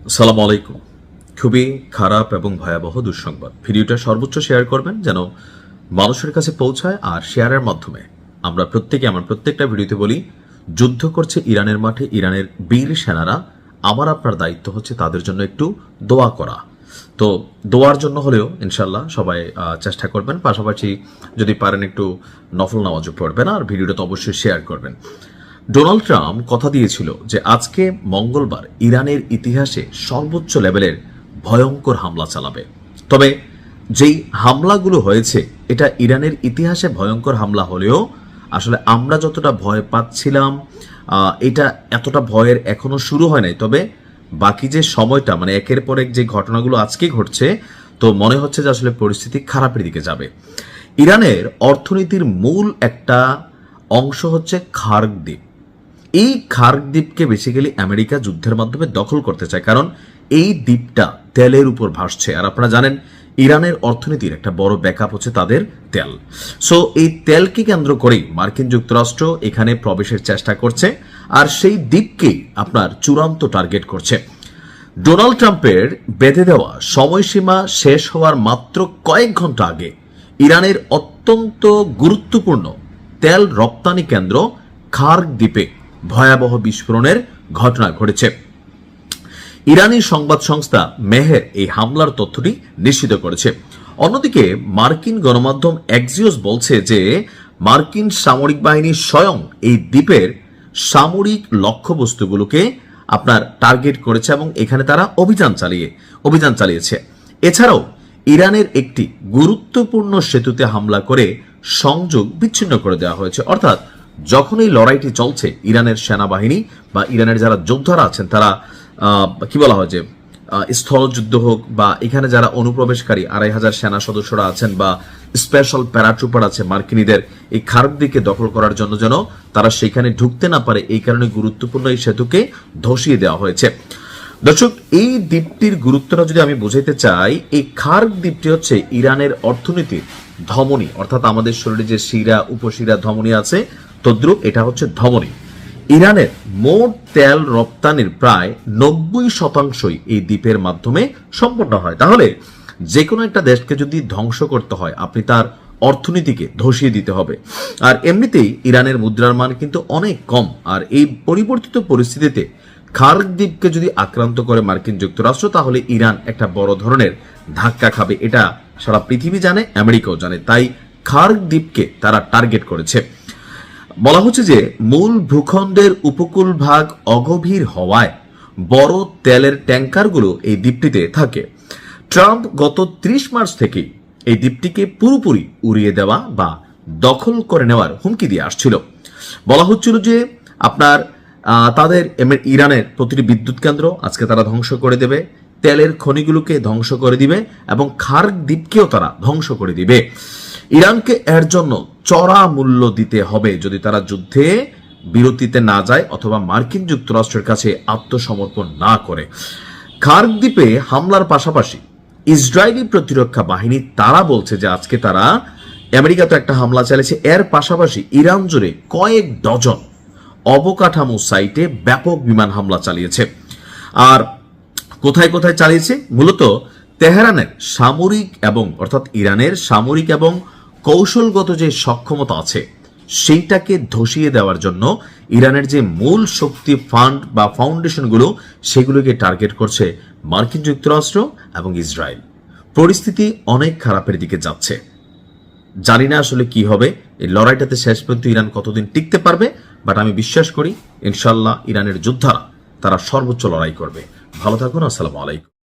আসসালামু আলাইকুম। খুবই খারাপ এবং ভয়াবহ দুঃসংবাদ। ভিডিওটা সর্বোচ্চ শেয়ার করবেন যেন মানুষের কাছে পৌঁছায়, আর শেয়ারের মাধ্যমে আমরা প্রত্যেকে, আমার প্রত্যেকটা ভিডিওতে বলি, যুদ্ধ করছে ইরানের মাঠে ইরানের বীর সেনারা। আমার আপনার দায়িত্ব হচ্ছে তাদের জন্য একটু দোয়া করা। তো দোয়ার জন্য হলেও ইনশাল্লাহ সবাই চেষ্টা করবেন, পাশাপাশি যদি পারেন একটু নফল নামাজও পড়বেন, আর ভিডিওটা তো অবশ্যই শেয়ার করবেন। ডোনাল্ড ট্রাম্প কথা দিয়েছিল যে আজকে মঙ্গলবার ইরানের ইতিহাসে সর্বোচ্চ লেভেলের ভয়ঙ্কর হামলা চালাবে। তবে যেই হামলাগুলো হয়েছে এটা ইরানের ইতিহাসে ভয়ঙ্কর হামলা হলেও আসলে আমরা যতটা ভয় পাচ্ছিলাম এটা এতটা ভয়ের এখনো শুরু হয় নাই। তবে বাকি যে সময়টা, মানে একের পর এক যে ঘটনাগুলো আজকে ঘটছে, তো মনে হচ্ছে যে আসলে পরিস্থিতি খারাপের দিকে যাবে। ইরানের অর্থনীতির মূল একটা অংশ হচ্ছে খার্গ দ্বীপ। এই খার্গ দ্বীপকে বেসিক্যালি আমেরিকা যুদ্ধের মাধ্যমে দখল করতে চায়, কারণ এই দ্বীপটা তেলের উপর ভাসছে। আর আপনারা জানেন ইরানের অর্থনীতির একটা বড় ব্যাকআপ হচ্ছে তাদের তেল। সো এই তেলকে কেন্দ্র করেই মার্কিন যুক্তরাষ্ট্র এখানে প্রবেশের চেষ্টা করছে, আর সেই দ্বীপকেই আপনার চূড়ান্ত টার্গেট করছে। ডোনাল্ড ট্রাম্পের বেঁধে দেওয়া সময়সীমা শেষ হওয়ার মাত্র কয়েক ঘন্টা আগে ইরানের অত্যন্ত গুরুত্বপূর্ণ তেল রপ্তানি কেন্দ্র খার্গ দ্বীপে ভয়াবহ বিস্ফোরণের ঘটনা ঘটেছে। ইরানি সংবাদ সংস্থা মেহের এই হামলার তথ্যটি নিশ্চিত করেছে। অন্যদিকে মার্কিন গণমাধ্যম এক্সিওস বলছে যে মার্কিন সামরিক বাহিনী স্বয়ং এই দ্বীপের সামরিক লক্ষ্যবস্তুগুলোকে আপনার টার্গেট করেছে এবং এখানে তারা অভিযান চালিয়েছে। এছাড়াও ইরানের একটি গুরুত্বপূর্ণ সেতুতে হামলা করে সংযোগ বিচ্ছিন্ন করে দেওয়া হয়েছে। অর্থাৎ যখন এই লড়াইটি চলছে, ইরানের সেনাবাহিনী বা ইরানের যারা যোদ্ধারা আছেন তারা কি বলা হয় যে স্থলযুদ্ধ হোক বা এখানে যারা অনুপ্রবেশকারী 2500 সেনা সদস্যরা আছেন বা স্পেশাল প্যারাট্রুপার আছে মার্কিনীদের, এই খার্গ দিকে দখল করার জন্য যেন তারা সেখানে ঢুকতে না পারে, এই কারণে গুরুত্বপূর্ণ এই সেতুকে ধসিয়ে দেওয়া হয়েছে। দর্শক, এই দ্বীপটির গুরুত্বটা যদি আমি বোঝাইতে চাই, এই খার্গ দ্বীপটি হচ্ছে ইরানের অর্থনীতির ধমনী, অর্থাৎ আমাদের শরীরে যে শিরা, উপশিরা, ধমনী আছে, তদ্রুপ এটা হচ্ছে ধমনী। ইরানের মোট তেল রপ্তানির প্রায় 90% এই দ্বীপের মাধ্যমে সম্পন্ন হয়। তাহলে যে কোনো একটা দেশকে যদি ধ্বংস করতে হয়, আপনি তার অর্থনীতিকে ধসিয়ে দিতে হবে। আর এমনিতেই ইরানের মুদ্রার মান কিন্তু অনেক কম, আর এই পরিবর্তিত পরিস্থিতিতে খার্গ দ্বীপকে যদি আক্রান্ত করে মার্কিন যুক্তরাষ্ট্র, তাহলে ইরান একটা বড় ধরনের ধাক্কা খাবে। এটা সারা পৃথিবী জানে, আমেরিকাও জানে। তাই খার্গ দ্বীপকে তারা টার্গেট করেছে। বলা হচ্ছে যে মূল ভূখণ্ডের উপকূল ভাগ অগভীর হওয়ায় বড় তেলের ট্যাঙ্কারগুলো এই দ্বীপটিতে থাকে। ট্রাম্প গত 30 মার্চ থেকে এই দ্বীপটিকে পুরোপুরি উড়িয়ে দেওয়া বা দখল করে নেওয়ার হুমকি দিয়ে আসছিল। বলা হচ্ছিল যে আপনার তাদের ইরানের প্রতিটি বিদ্যুৎ কেন্দ্র আজকে তারা ধ্বংস করে দেবে, তেলের খনিগুলোকে ধ্বংস করে দিবে এবং খার্গ দ্বীপকেও তারা ধ্বংস করে দিবে। ইরানকে এর জন্য চড়া মূল্য দিতে হবে যদি তারা যুদ্ধে বিরতিতে না যায় অথবা মার্কিন যুক্তরাষ্ট্রের কাছে আত্মসমর্পণ না করে। খার্গ দ্বীপে হামলার পাশাপাশি ইসরায়েলি প্রতিরক্ষা বাহিনী তারা বলছে যে আজকে তারা, আমেরিকা তো একটা হামলা চালিয়েছে, এর পাশাপাশি ইরান জুড়ে কয়েক ডজন অবকাঠামো সাইটে ব্যাপক বিমান হামলা চালিয়েছে। আর কোথায় কোথায় চালিয়েছে? মূলত তেহরানের সামরিক এবং অর্থাৎ ইরানের সামরিক এবং কৌশলগত যে সক্ষমতা আছে সেইটাকে ধসিয়ে দেওয়ার জন্য ইরানের যে মূল শক্তি ফান্ড বা ফাউন্ডেশনগুলো, সেগুলোকে টার্গেট করছে মার্কিন যুক্তরাষ্ট্র এবং ইসরায়েল। পরিস্থিতি অনেক খারাপের দিকে যাচ্ছে। জানি না আসলে কি হবে এই লড়াইটাতে, শেষ পর্যন্ত ইরান কতদিন টিকতে পারবে, বাট আমি বিশ্বাস করি ইনশাল্লাহ ইরানের যোদ্ধারা তারা সর্বোচ্চ লড়াই করবে। ভালো থাকুন। আসসালামু আলাইকুম।